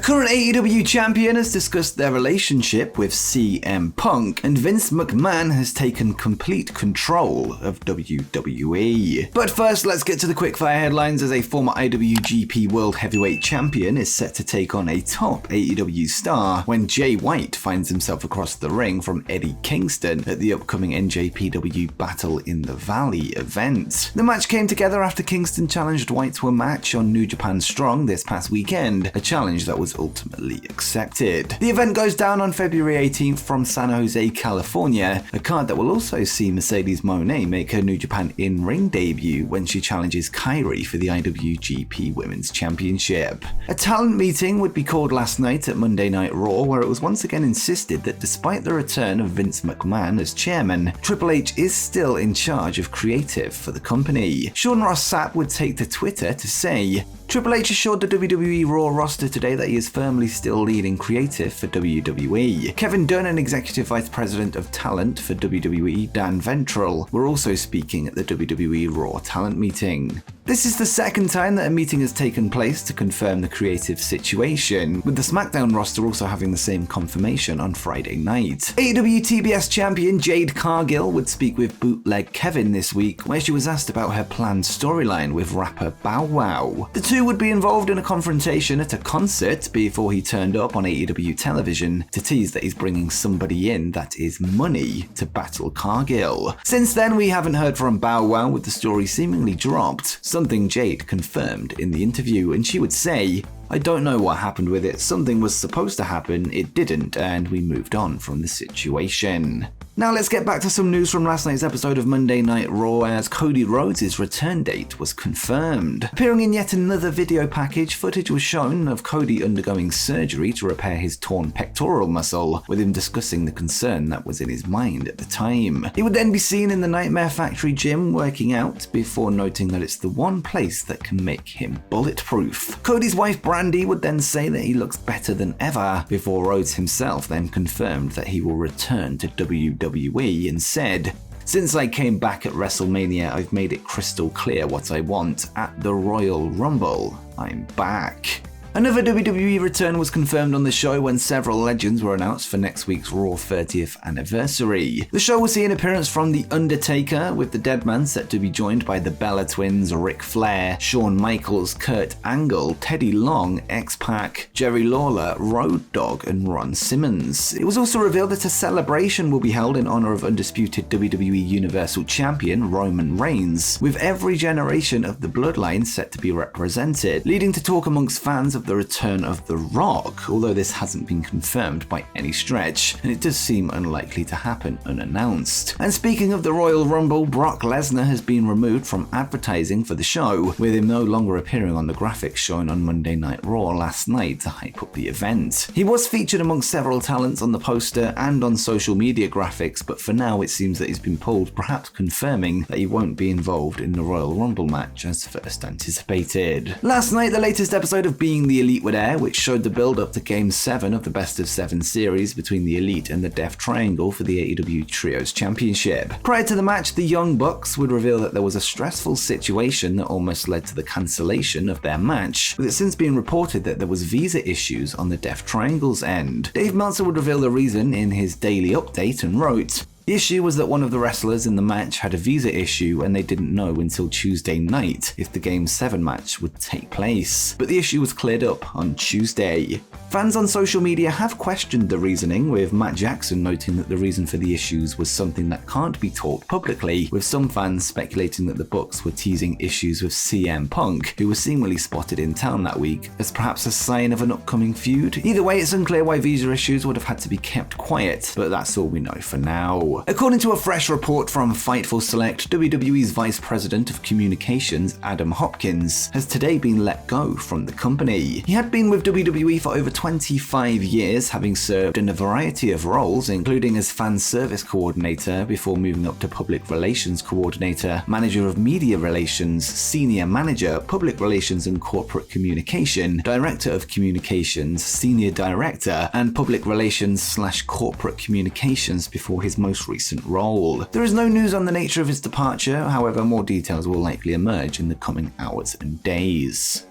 current AEW champion has discussed their relationship with CM Punk, and Vince McMahon has taken complete control of WWE. But first, let's get to the quickfire headlines, as a former IWGP World Heavyweight Champion is set to take on a top AEW star when Jay White finds himself across the ring from Eddie Kingston at the upcoming NJPW Battle in the Valley event. The match came together after Kingston challenged White to a match on New Japan Strong this past weekend, a challenge that was ultimately accepted. The event goes down on February 18th from San Jose, California, a card that will also see Mercedes Moné make her New Japan in-ring debut when she challenges Kairi for the IWGP Women's Championship. A talent meeting would be called last night at Monday Night Raw, where it was once again insisted that despite the return of Vince McMahon as chairman, Triple H is still in charge of creative for the company. Sean Ross Sapp would take to Twitter to say, Triple H assured the WWE Raw roster today that he is firmly still leading creative for WWE. Kevin Dunn and Executive Vice President of Talent for WWE, Dan Ventral, were also speaking at the WWE Raw talent meeting. This is the second time that a meeting has taken place to confirm the creative situation, with the SmackDown roster also having the same confirmation on Friday night. AEW TBS champion Jade Cargill would speak with Bootleg Kevin this week, where she was asked about her planned storyline with rapper Bow Wow. The two would be involved in a confrontation at a concert before he turned up on AEW television to tease that he's bringing somebody in that is money to battle Cargill. Since then, we haven't heard from Bow Wow, with the story seemingly dropped, something Jade confirmed in the interview, and she would say, I don't know what happened with it, something was supposed to happen, it didn't, and we moved on from the situation. Now let's get back to some news from last night's episode of Monday Night Raw, as Cody Rhodes' return date was confirmed. Appearing in yet another video package, footage was shown of Cody undergoing surgery to repair his torn pectoral muscle, with him discussing the concern that was in his mind at the time. He would then be seen in the Nightmare Factory gym working out, before noting that it's the one place that can make him bulletproof. Cody's wife Brandy would then say that he looks better than ever, before Rhodes himself then confirmed that he will return to WWE and said, Since I came back at WrestleMania, I've made it crystal clear what I want. At the Royal Rumble, I'm back. Another WWE return was confirmed on the show when several legends were announced for next week's Raw 30th anniversary. The show will see an appearance from The Undertaker, with the Deadman set to be joined by the Bella Twins, Ric Flair, Shawn Michaels, Kurt Angle, Teddy Long, X-Pac, Jerry Lawler, Road Dogg, and Ron Simmons. It was also revealed that a celebration will be held in honor of undisputed WWE Universal Champion Roman Reigns, with every generation of the Bloodline set to be represented, leading to talk amongst fans of the return of The Rock, although this hasn't been confirmed by any stretch, and it does seem unlikely to happen unannounced. And speaking of the Royal Rumble, Brock Lesnar has been removed from advertising for the show, with him no longer appearing on the graphics shown on Monday Night Raw last night to hype up the event. He was featured amongst several talents on the poster and on social media graphics, but for now it seems that he's been pulled, perhaps confirming that he won't be involved in the Royal Rumble match as first anticipated. Last night, the latest episode of Being the Elite would air, which showed the build-up to Game 7 of the Best of 7 series between the Elite and the Death Triangle for the AEW Trios Championship. Prior to the match, the Young Bucks would reveal that there was a stressful situation that almost led to the cancellation of their match, with it since being reported that there was visa issues on the Death Triangle's end. Dave Meltzer would reveal the reason in his daily update and wrote, The issue was that one of the wrestlers in the match had a visa issue and they didn't know until Tuesday night if the Game 7 match would take place. But the issue was cleared up on Tuesday. Fans on social media have questioned the reasoning, with Matt Jackson noting that the reason for the issues was something that can't be talked publicly, with some fans speculating that the Bucks were teasing issues with CM Punk, who was seemingly spotted in town that week, as perhaps a sign of an upcoming feud. Either way, it's unclear why visa issues would have had to be kept quiet, but that's all we know for now. According to a fresh report from Fightful Select, WWE's Vice President of Communications, Adam Hopkins, has today been let go from the company. He had been with WWE for over 25 years, having served in a variety of roles, including as fan service coordinator before moving up to public relations coordinator, manager of media relations, senior manager, public relations and corporate communication, director of communications, senior director, and public relations/corporate communications before his most recent role. There is no news on the nature of his departure, however, more details will likely emerge in the coming hours and days.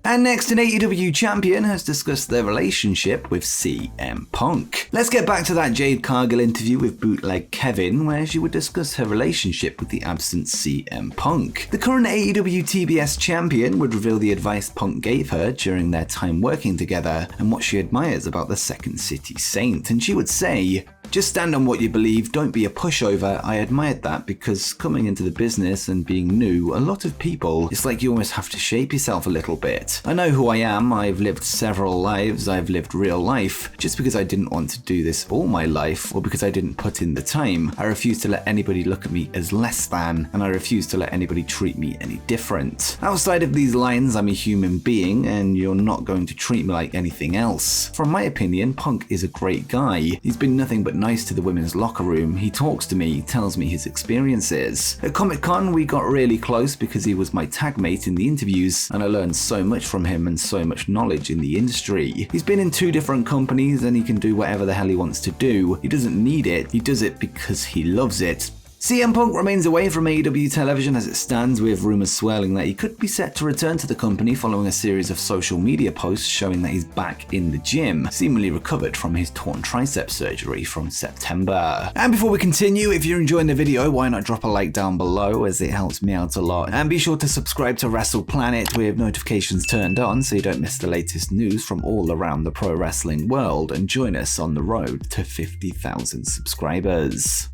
And next, an AEW champion has discussed their relationship with CM Punk. Let's get back to that Jade Cargill interview with Bootleg Kevin, where she would discuss her relationship with the absent CM Punk. The current AEW TBS champion would reveal the advice Punk gave her during their time working together and what she admires about the Second City Saint, and she would say, "Just stand on what you believe, don't be a pushover." I admired that because coming into the business and being new, a lot of people, it's like you almost have to shape yourself a little bit. I know who I am, I've lived several lives, I've lived real life. Just because I didn't want to do this all my life, or because I didn't put in the time, I refuse to let anybody look at me as less than, and I refuse to let anybody treat me any different. Outside of these lines, I'm a human being, and you're not going to treat me like anything else. From my opinion, Punk is a great guy. He's been nothing but nice to the women's locker room. He talks to me, tells me his experiences. At Comic-Con, we got really close because he was my tag mate in the interviews, and I learned so much from him and so much knowledge in the industry. He's been in 2 different companies and he can do whatever the hell he wants to do. He doesn't need it, he does it because he loves it. CM Punk remains away from AEW television as it stands, with rumours swirling that he could be set to return to the company following a series of social media posts showing that he's back in the gym, seemingly recovered from his torn tricep surgery from September. And before we continue, if you're enjoying the video, why not drop a like down below, as it helps me out a lot. And be sure to subscribe to Wrestle Planet with notifications turned on so you don't miss the latest news from all around the pro wrestling world, and join us on the road to 50,000 subscribers.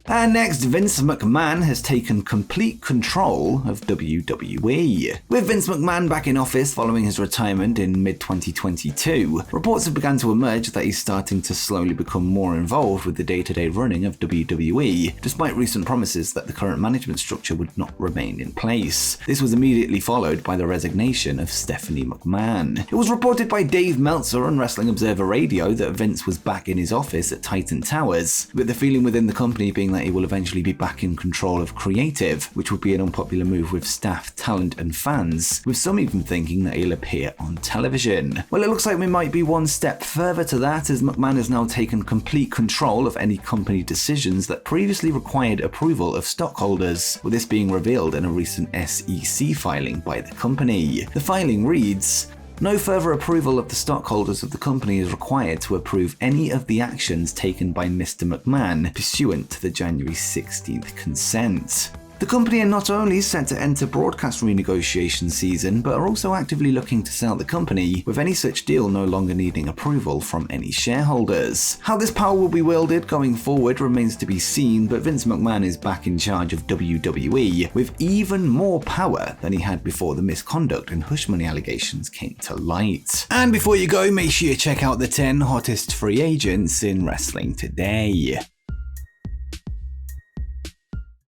And next, Vince McMahon has taken complete control of WWE. With Vince McMahon back in office following his retirement in mid-2022, reports have begun to emerge that he's starting to slowly become more involved with the day-to-day running of WWE, despite recent promises that the current management structure would not remain in place. This was immediately followed by the resignation of Stephanie McMahon. It was reported by Dave Meltzer on Wrestling Observer Radio that Vince was back in his office at Titan Towers, with the feeling within the company being that he will eventually be back in control of creative, which would be an unpopular move with staff, talent and fans, with some even thinking that he'll appear on television. Well, it looks like we might be one step further to that, as McMahon has now taken complete control of any company decisions that previously required approval of stockholders, with this being revealed in a recent SEC filing by the company. The filing reads, "No further approval of the stockholders of the company is required to approve any of the actions taken by Mr. McMahon pursuant to the January 16th consent." The company are not only set to enter broadcast renegotiation season, but are also actively looking to sell the company, with any such deal no longer needing approval from any shareholders. How this power will be wielded going forward remains to be seen, but Vince McMahon is back in charge of WWE, with even more power than he had before the misconduct and hush money allegations came to light. And before you go, make sure you check out the 10 hottest free agents in wrestling today.